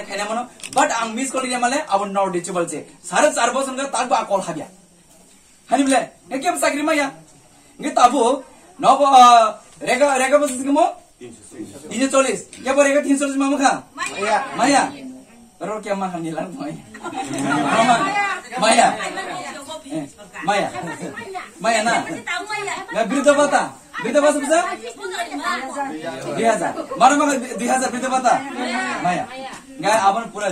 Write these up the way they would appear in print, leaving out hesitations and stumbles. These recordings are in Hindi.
माने खाइना मनो बट आं मिस कलिया माले अब नॉट रिचेबल छे 4.5 वर्ष का ताकबो आकल खाबिया हानि बले एके साकरी माया nge tabu nopo rega bos kemo 340 ya borega 340 mama kha maya ro kya ma khani lan boy maya na ya birda bata bisa 2000 mara ma 2000 birda bata maya ngai aban pura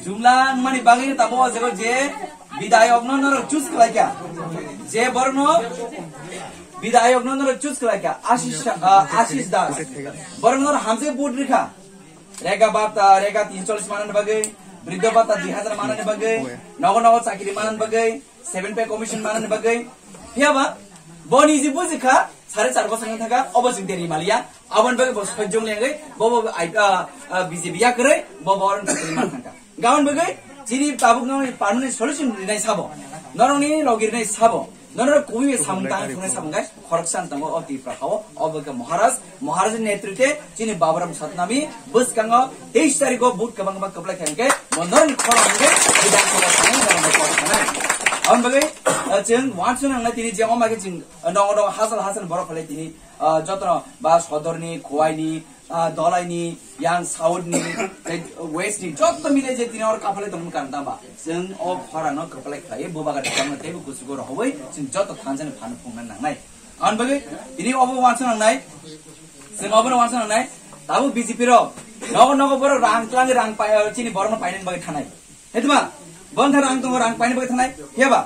jumla mani bagi tabu jago je विधायक नर चूज कला क्या जे बरनो विधायक नर चूज कला क्या आशीष दास बरनो हमसे बोर्ड रेखा रेगा 340 मानन बगे वृद्ध भत्ता 2000 मानन बगे नगो चाकरी मानन बगे 7 पे कमिशन मानन बगे हेबा बनी जी बुझिखा 4.5 वर्ष थाका अबसिं देरी मालिया अबन बगे बस खजों लेंगे बबो बीजेपी या करे बबो अरन चाकरी मान थाका गावन बगे जिनि ताबुक न पार्मानेंट सल्युशन दिनाय साबो नरनि लगिरनाय साबो नर कोबि सामता थुनाय साबंगाय खरकसान तंगो अति प्रभाव अबक महाराज नेतृत्वे जिनि बाबराम सतनामी बसकांग 23 तारिखको बुट कबंग कपला खेंके मनरनि खरंगे विधानसभा थानाय अन बगे जों वाचन आंना तिनि जेमा मागे जों नगद हासल बरफले तिनि जत्र बा सदरनि खोवाइनि दलाइनि यान साउथनि वेस्टनि जत्त मिले जे तिनी और काफले दम कान्ता बा जों अ खरान कपले खाय बोबागा तंग तेबो गुसुगो रहबै जों जत्त थानजन फान फुंना नांनाय अन बगे तिनी अब वाचन नांनाय जों अब वाचन नांनाय ताबो बीजेपी रो नगो बर रांग पाय चिनि बरन पाइनेन बगे थानाय हेतमा बन्थ रांग पाइने बगे थानाय हेबा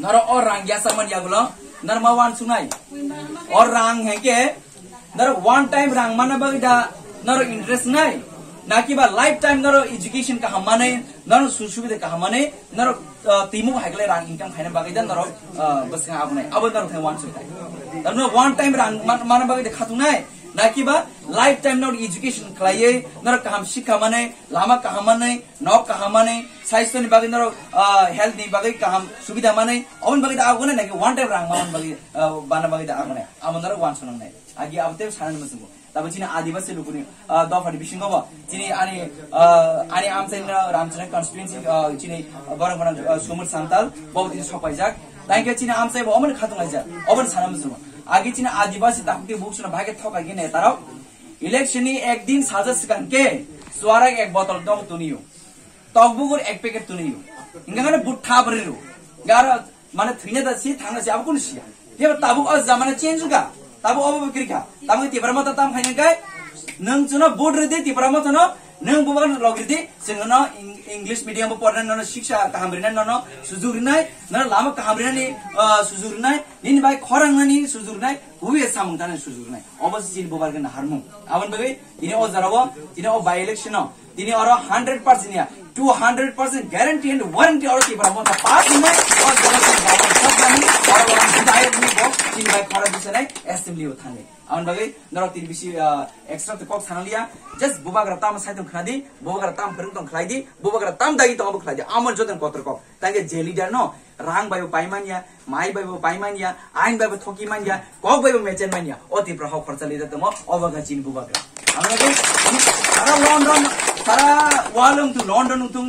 नर और रांग यासमन यागुलो नरमा वान सुनाय और रांग हेके नर वन टाइम रांग माना बगदा नर इंटरेस्ट नाय नाकि बा लाइफ टाइम नर एजुकेशन का हमाने नर सुसुबिदा का हमाने नर तिमु हाइगले रांग इनकम खाइना बगदा नर बसका आबनाय अब नर थे वन सुनाय नर वन टाइम रांग माना बगदा खातुनाय नाकि बा लाइफ टाइम नर एजुकेशन खलाये नर काम शिक्षा माने लामा का हमाने नक का हमाने साइस्टनि बगे नर हेल्थ नि बगे काम सुविधा माने अबन बगदा आगुने नाकि वन टाइम रांग मान बगे बाना बगदा आगुने अब नर वन सुनाय आगे अब ते सानन मसंगो तब चिनि आदिवासी लुकुनि दफानि बिसिंगो चिनि आनि आमचैन रामचरण कन्स्टिट्युएन्सी चिनि गरगण सुमुर सान्ताल बहुति सपाइजाक ताइके चिनि आमचै बमन खातुङाइजा अबन सानन मसंगो आगे चिनि आदिवासी ताकति बुक्सन भागे थकागे नेताराव इलेक्शननि एक दिन साजा सिगां के स्वाराग एक बोतल दग तुनियो तगबुगुर एक पैकेट तुनियो इंगाने बुट्ठा बरिरु गार माने थैने दसि थांगासि अब कुन सिया हे ताबु अ जमाना चेंज गा ताबु अब बिक्रिखा ताबु तिब्रमा त ताम खाइने गाय नों जुन बोर्ड रे दे तिब्रमा त न नों बुबान लगिरदि जों न इंग्लिश मीडियम पढ्न न शिक्षा कामरिना न सुजुरिनाय न लामा कामरिनानि सुजुरिनाय निनि बाय खरांनानि सुजुरिनाय हुबे सामंतानि सुजुरिनाय अबसि जिन बुबारगन हारमु आबन बगै दिने ओ जराबो दिने ओ बाय इलेक्शन दिने अर 100% या 200% ग्यारंटी एंड वारंटी और तिब्रमा त पास हुने और जनता सबनि और विधायक नि बो जिन बाय खरा दिसनाय एसेम्बली हो थाने आउन बगै नर तिन बिसि एक्स्ट्रा त कक थानलिया जस्ट बुबाग्रा ताम साइतम खनादि बुबाग्रा ताम फरन तम खलाइदि बुबाग्रा ताम दागि तब खलाइदि आमल जतन पत्र क ताके जे लिडर न रांग बायबो पाइमानिया माइ बायबो पाइमानिया आइन बायबो थकि मानिया कक बायबो मेचेन मानिया अति प्रभाव खर्च लिदा त म अबगा चिन बुबाग्रा हामीले सारा लन्डन सारा वालम तु लन्डन तुम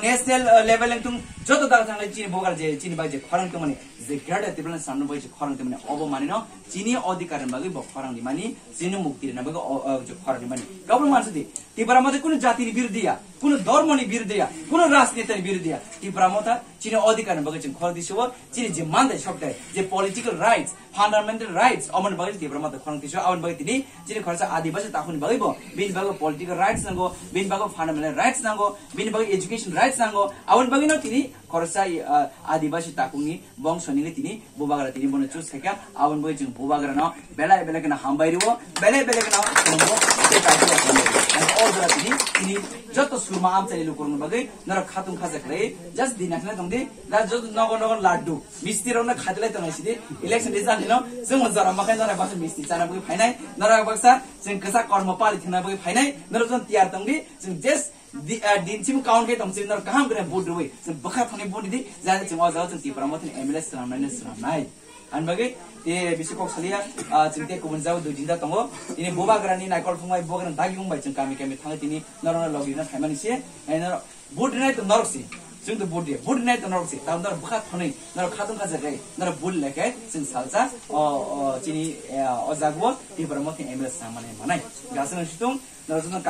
नेशनल लेभल तुम जतो दाल थांले चिन बोगार जे चिन बाय जे खरन त माने जे ग्रेड तिबलन सामने बाय जे खरन त माने अब मानिन चिनी अधिकार बागै ब खरन माने चिनु मुक्ति न बागै जे खरन माने गबल मान्छे तिब्रा मध्ये कुन जातिनि विरुद्धया कुन धर्मनि विरुद्धया कुन राजनीतिनि विरुद्धया तिब्रा मध्ये चिनी अधिकार बागै चाहिँ खरदिसो चिनी जे मान्दै सक्दै जे पोलिटिकल राइट्स फन्डामेन्टल राइट्स अमन बागै तिब्रा मध्ये खरदिसो अमन बागै तिनी चिनी खर्च आदिवासी ताखुन बागै ब बिन बागै पोलिटिकल राइट्स नगो बिन बागै फन्डामेन्टल राइट्स नगो बिन बागै एजुकेशन राइट्स नगो अमन बागै न तिनी खर्चा आदिवासी ताकुनि वंशनिले तिनी बुबागरा तिनी बन चुस खका आवन बय जों बुबागरा न बेला बेलाकन हामबाइरिवो बेला बेलाकन हमबो ते काटो अनि ओजरा तिनी जतो सुरमा आमचाले लुकुर्नु बगै नर खातुङ खाजकले जस्ट दिनाखले तंदे ला जो नगन लाड्डु मिस्तिरन खातले तनसिदि इलेक्सन रिजल्ट न जों जरा मखै जरा बस मिस्ति चाना बगै फाइनाइ नर बक्सा जों कसा कर्म पालि थिना बगै फाइनाइ नर जों तियार तंदि जों जस्ट दिनसिम काउन्ट के तंसिम नर कहां गरे बोर्ड रुइ जों बखा थने बोर्ड दि जाने जों अजा जों तिब्रा मथन MLA सरामनाइ An bagi te bisikok salia cingte kubun jauh do jinda tongo ini boba grani naikol fungbai boba gran dagi fungbai cing kami thang tini norona logi na thaimani se eno bud nai to norksi जों तो बुड बुड नाइट नरक से ताम नर बुखा थनै नर खातन का जगै नर बुल लेके जों सालसा चिनी अजागो तिबर मथे एमएस सामाने मनाय गासन सितुं नर जों